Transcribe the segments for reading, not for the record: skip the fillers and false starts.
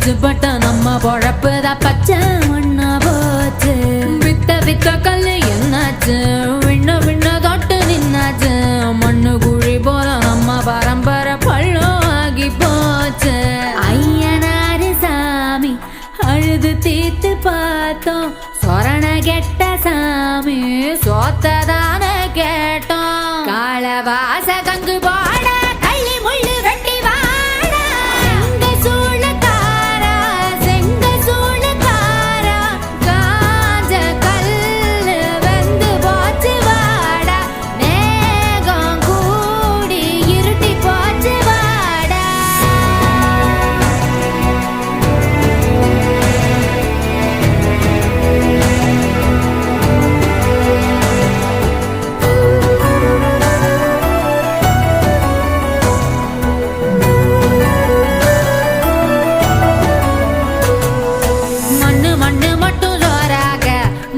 போச்சு பட்ட நம்ம பொழப்புதா பச்சை மண்ணா போச்சு. வித்த வித்த கல்லு என்னாச்சு, விண்ண விண்ண தொட்டு நின்னாச்சு. மண்ணு குழி போல நம்ம பரம்பரை பள்ளம் ஆகி போச்சு. ஐயனாரு சாமி அழுது தீத்து பார்த்தோம், சொரண கெட்ட சாமி சோத்ததான கேட்டோம். காலவாச கங்கு போட கள்ளி முள்ளு வெட்டி வாடா, செங்க சூளக்காரா செங்க சூளக்காரா, காஞ்ச கல்லு வெந்து போச்சு வாடா, மேகம் கூடி இருட்டி போச்சு வாடா. மண்ணு மண்ணு மட்டும் ஜோராக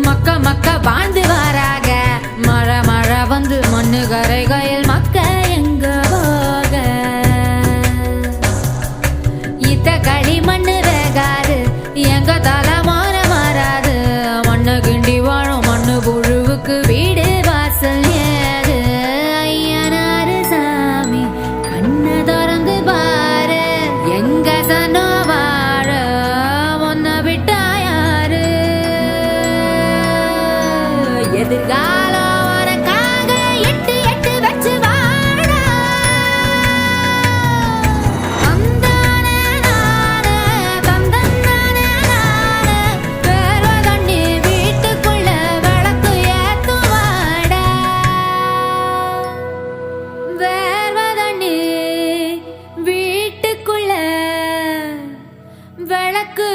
மக்க மக்க வாழ்ந்து வாராக. மழை மழை வந்து மண்ணு கரைகையில் மக்க எங்க போக. இத்த களி மண்ணு வேகாது, எங்க தலைமாற மாறாது. மண்ணு கிண்டி வாழும் மண்ணு புழுவுக்கு வீடு வாசல் ஏது. ஐயனாரு சாமி கண்ணை திறந்து பாரு, எங்க சனோ வாழ ஒன்ன விட்டா யாரு. எதிர்காலம் உனக்காக எட்டு எட்டு வச்சு வாடா. தந்தானே நானே தந்தந்தானே நானே, வேர்வை தண்ணி வீட்டுக்குள்ள விளக்கு ஏத்து வாடா. வேர்வை தண்ணி வீட்டுக்குள்ள விளக்கு